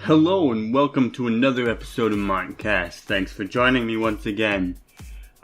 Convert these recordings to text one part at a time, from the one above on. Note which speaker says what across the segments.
Speaker 1: Hello and welcome to another episode of Montcast. Thanks for joining me once again.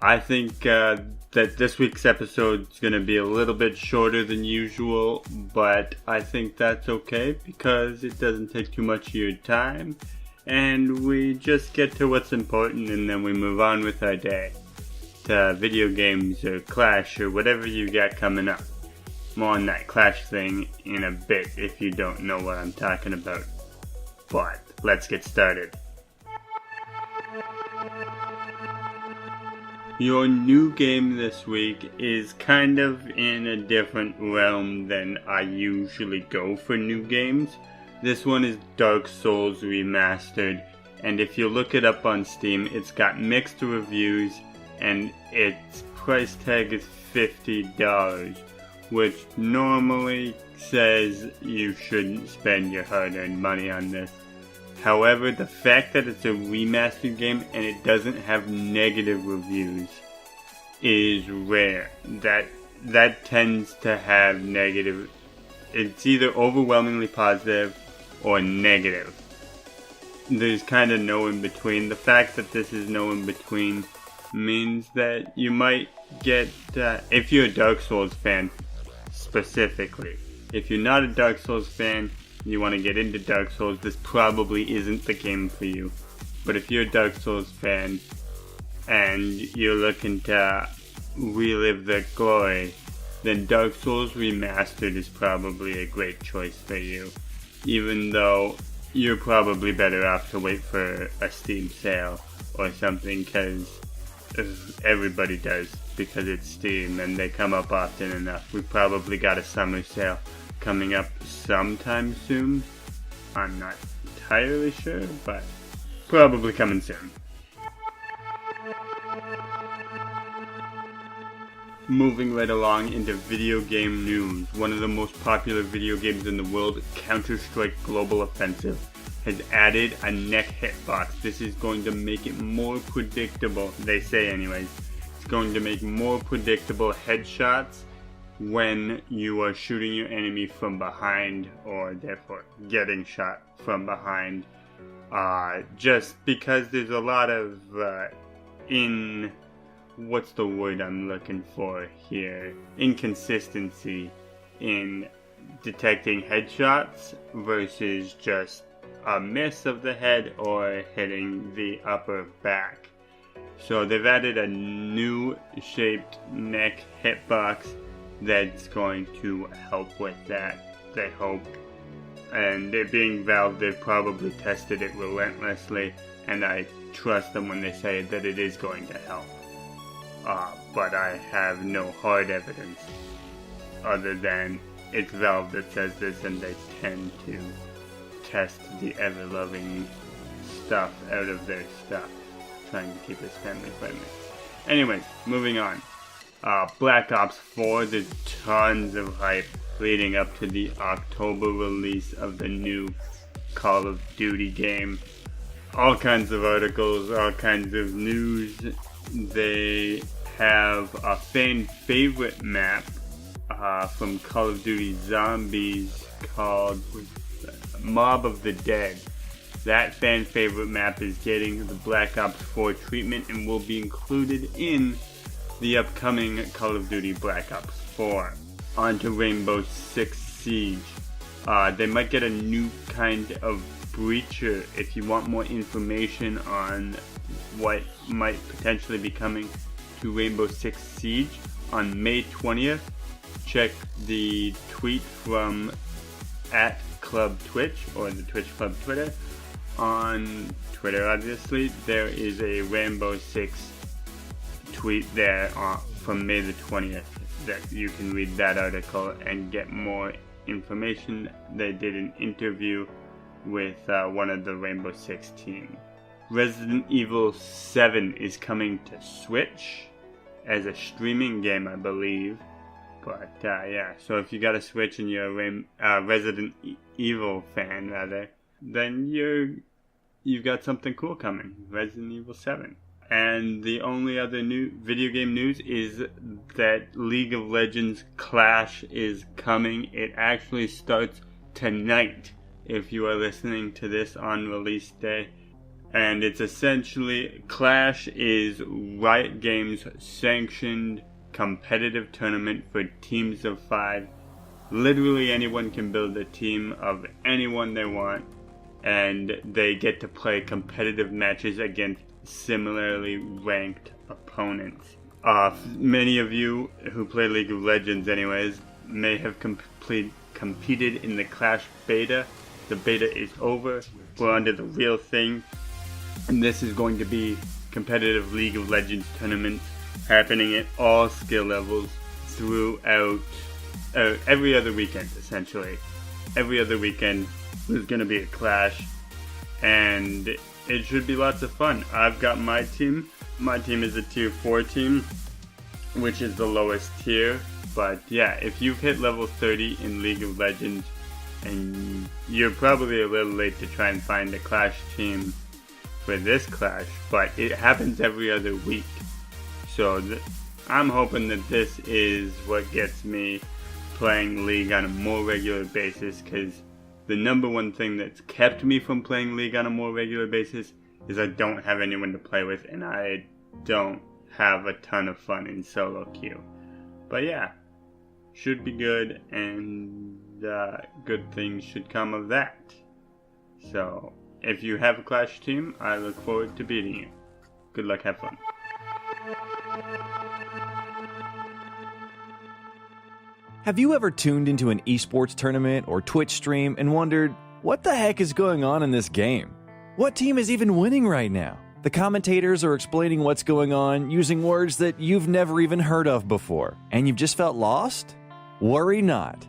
Speaker 1: I think that this week's episode is going to be a little bit shorter than usual, but I think that's okay because it doesn't take too much of your time and we just get to what's important and then we move on with our day to video games or Clash or whatever you got coming up. More on that Clash thing in a bit if you don't know what I'm talking about. But let's get started. Your new game this week is kind of in a different realm than I usually go for new games. This one is Dark Souls Remastered, and if you look it up on Steam, it's got mixed reviews and its price tag is $50, which normally says you shouldn't spend your hard-earned money on this. However, the fact that it's a remastered game and it doesn't have negative reviews is rare. That tends to have negative. It's either overwhelmingly positive or negative. There's kind of no in between. The fact that this is no in between means that you might get, if you're a Dark Souls fan specifically. If you're not a Dark Souls fan, you want to get into Dark Souls, this probably isn't the game for you. But if you're a Dark Souls fan and you're looking to relive the glory, then Dark Souls Remastered is probably a great choice for you. Even though you're probably better off to wait for a Steam sale or something, because everybody does, because it's Steam and they come up often enough. We probably got a summer sale coming up sometime soon. I'm not entirely sure, but probably coming soon. Moving right along into video game news. One of the most popular video games in the world, Counter-Strike Global Offensive, has added a neck hitbox. This is going to make it more predictable, they say anyways. It's going to make more predictable headshots when you are shooting your enemy from behind, or therefore getting shot from behind. Just because there's a lot of what's the word I'm looking for here? Inconsistency in detecting headshots versus just a miss of the head or hitting the upper back. So they've added a new shaped neck hitbox that's going to help with that, they hope. And it being Valve, they've probably tested it relentlessly, and I trust them when they say that it is going to help. But I have no hard evidence other than it's Valve that says this, and they tend to test the ever-loving stuff out of their stuff, trying to keep us family friendly. Anyways, moving on. Black Ops 4, there's tons of hype leading up to the October release of the new Call of Duty game. All kinds of articles, all kinds of news. They have a fan favorite map from Call of Duty Zombies called Mob of the Dead. That fan favorite map is getting the Black Ops 4 treatment and will be included in the upcoming Call of Duty Black Ops 4. On to Rainbow Six Siege. They might get a new kind of breacher. If you want more information on what might potentially be coming to Rainbow Six Siege on May 20th, check the tweet from @ClubTwitch or the Twitch Club Twitter. On Twitter, obviously, there is a Rainbow Six tweet there from May the 20th that you can read that article and get more information. They did an interview with one of the Rainbow Six team. Resident Evil 7 is coming to Switch as a streaming game, I believe. But yeah, so if you got a Switch and you're a Resident Evil fan, rather, then you've got something cool coming. Resident Evil 7. And the only other new video game news is that League of Legends Clash is coming. It actually starts tonight. if you are listening to this on release day. And it's essentially, Clash is Riot Games' sanctioned competitive tournament for teams of 5. Literally anyone can build a team of anyone they want, and they get to play competitive matches against similarly ranked opponents. Many of you who play League of Legends anyways may have competed in the Clash beta. The beta is over. We're under the real thing. And this is going to be competitive League of Legends tournaments happening at all skill levels throughout every other weekend, essentially. Every other weekend there's going to be a Clash, and it should be lots of fun. I've got my team. My team is a tier 4 team, which is the lowest tier. But yeah, if you've hit level 30 in League of Legends, and you're probably a little late to try and find a Clash team for this Clash, but it happens every other week. So I'm hoping that this is what gets me playing League on a more regular basis, because the number one thing that's kept me from playing League on a more regular basis is I don't have anyone to play with, and I don't have a ton of fun in solo queue. But yeah, should be good, and good things should come of that. So if you have a Clash team, I look forward to beating you. Good luck, have fun.
Speaker 2: Have you ever tuned into an esports tournament or Twitch stream and wondered, what the heck is going on in this game? What team is even winning right now? The commentators are explaining what's going on using words that you've never even heard of before, and you've just felt lost? Worry not.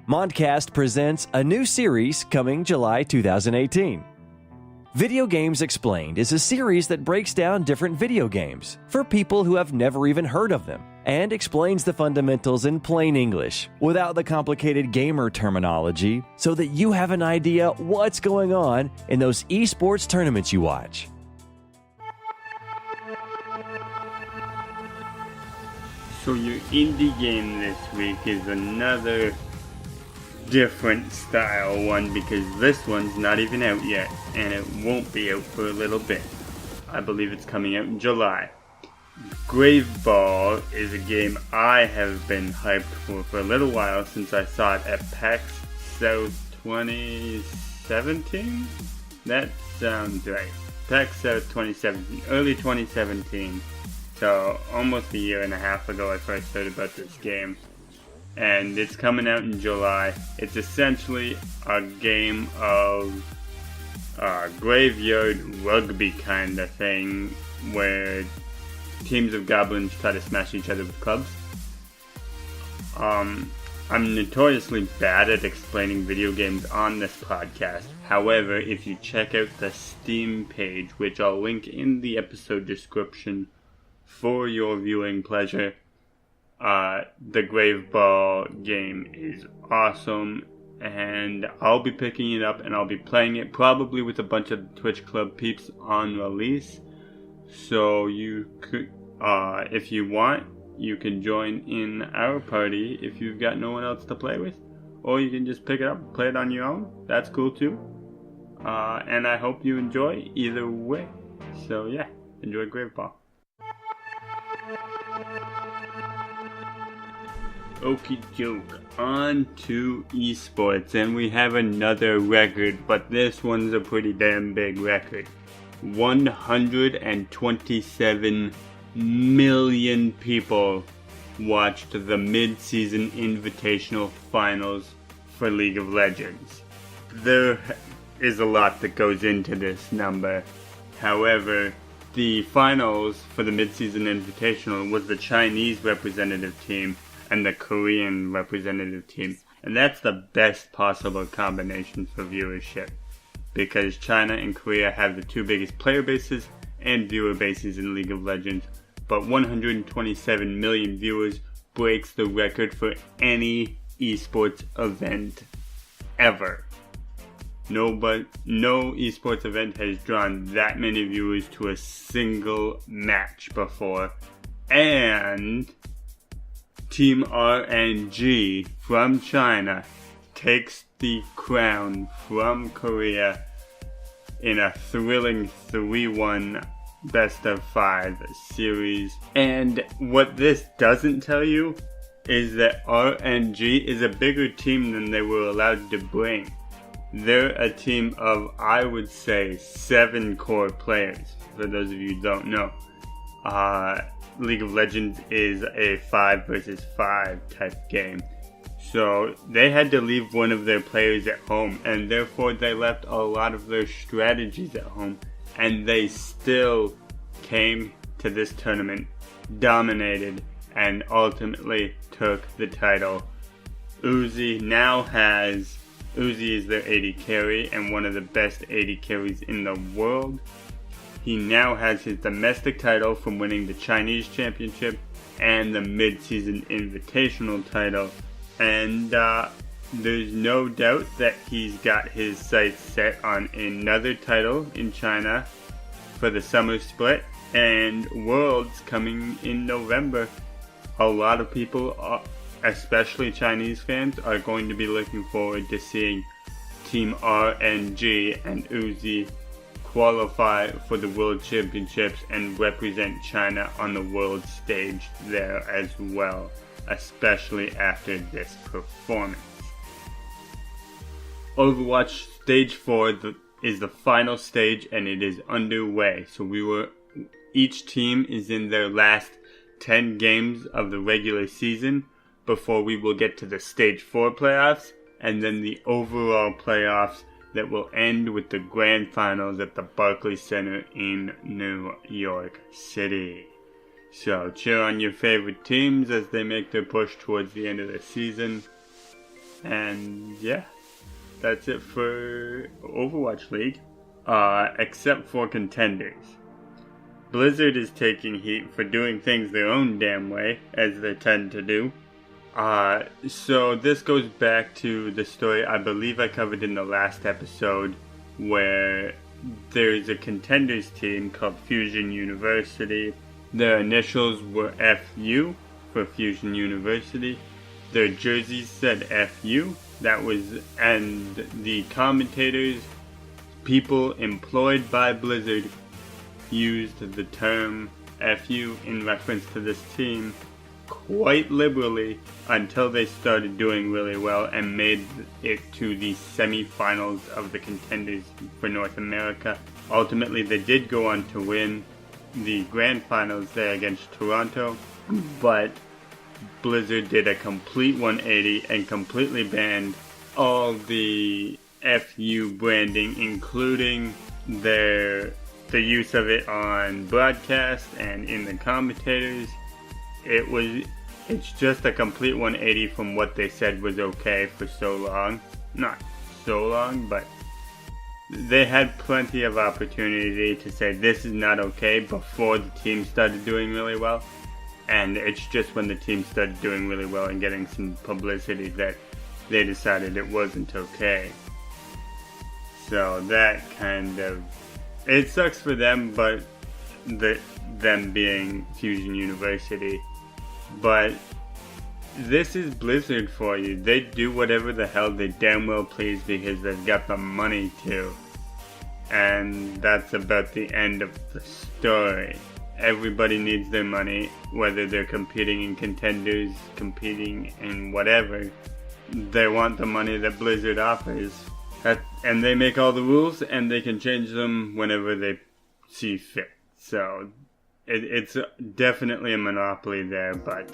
Speaker 2: Montcast presents a new series coming July 2018. Video Games Explained is a series that breaks down different video games for people who have never even heard of them and explains the fundamentals in plain English without the complicated gamer terminology so that you have an idea what's going on in those esports tournaments you watch.
Speaker 1: So your indie game this week is another different style one, because this one's not even out yet, and it won't be out for a little bit. I believe it's coming out in July. Graveball is a game I have been hyped for a little while, since I saw it at PAX South 2017? That sounds right. PAX South 2017, early 2017. So almost a year and a half ago I first heard about this game. And it's coming out in July. It's essentially a game of graveyard rugby kind of thing, where teams of goblins try to smash each other with clubs. I'm notoriously bad at explaining video games on this podcast. However, if you check out the Steam page, which I'll link in the episode description for your viewing pleasure, the Graveball game is awesome, and I'll be picking it up and I'll be playing it probably with a bunch of Twitch Club peeps on release. So you could, if you want, you can join in our party if you've got no one else to play with, or you can just pick it up and play it on your own. That's cool too. And I hope you enjoy either way. So yeah, enjoy Graveball. Okie doke, on to esports, and we have another record, but this one's a pretty damn big record. 127 million people watched the mid-season invitational finals for League of Legends. There is a lot that goes into this number. However, the finals for the mid-season invitational was the Chinese representative team and the Korean representative team. And that's the best possible combination for viewership, because China and Korea have the two biggest player bases and viewer bases in League of Legends. But 127 million viewers breaks the record for any esports event ever. No esports event has drawn that many viewers to a single match before. And Team RNG from China takes the crown from Korea in a thrilling 3-1 best-of-5 series. And what this doesn't tell you is that RNG is a bigger team than they were allowed to bring. They're a team of, I would say, 7 core players, for those of you who don't know. League of Legends is a 5 versus 5 type game. So they had to leave one of their players at home, and therefore they left a lot of their strategies at home, and they still came to this tournament, dominated, and ultimately took the title. Uzi is their AD carry and one of the best AD carries in the world. He now has his domestic title from winning the Chinese championship and the mid-season invitational title. And there's no doubt that he's got his sights set on another title in China for the summer split and Worlds coming in November. A lot of people, especially Chinese fans, are going to be looking forward to seeing Team RNG and Uzi qualify for the World Championships and represent China on the world stage there as well, especially after this performance. Overwatch Stage 4 is the final stage and it is underway. So each team is in their last 10 games of the regular season before we will get to the Stage 4 playoffs and then the overall playoffs that will end with the grand finals at the Barclays Center in New York City. So cheer on your favorite teams as they make their push towards the end of the season. And yeah, that's it for Overwatch League, except for contenders. Blizzard is taking heat for doing things their own damn way, as they tend to do. So this goes back to the story I believe I covered in the last episode, where there's a contenders team called Fusion University. Their initials were FU for Fusion University. Their jerseys said FU. And the commentators, people employed by Blizzard, used the term FU in reference to this team quite liberally until they started doing really well and made it to the semi-finals of the contenders for North America. Ultimately, they did go on to win the grand finals there against Toronto, but Blizzard did a complete 180 and completely banned all the FU branding, including the use of it on broadcast and in the commentators. It's just a complete 180 from what they said was okay for so long. Not so long, but they had plenty of opportunity to say this is not okay before the team started doing really well. And it's just when the team started doing really well and getting some publicity that they decided it wasn't okay. So that it sucks for them, but them being Fusion University. But this is Blizzard for you. They do whatever the hell they damn well please because they've got the money to. And that's about the end of the story. Everybody needs their money, whether they're competing in contenders, competing in whatever. They want the money that Blizzard offers. And they make all the rules, and they can change them whenever they see fit. So it's definitely a monopoly there, but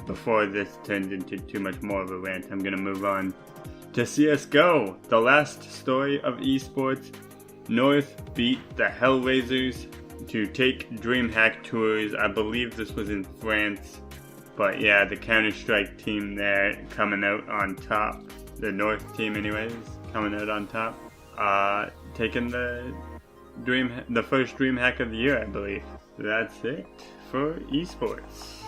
Speaker 1: before this turns into too much more of a rant, I'm going to move on to CSGO, the last story of esports. North beat the Hellraisers to take DreamHack tours. I believe this was in France, but yeah, the Counter-Strike team there coming out on top. The North team anyways, coming out on top. Taking the first DreamHack of the year, I believe. That's it for esports.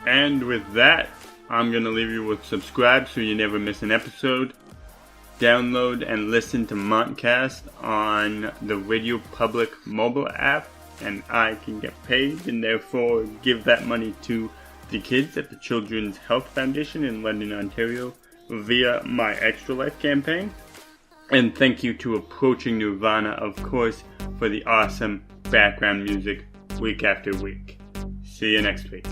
Speaker 1: And with that, I'm going to leave you with subscribe so you never miss an episode. Download and listen to Montcast on the Radio Public mobile app, and I can get paid and therefore give that money to the kids at the Children's Health Foundation in London, Ontario via my Extra Life campaign. And thank you to Approaching Nirvana, of course, for the awesome background music week after week. See you next week.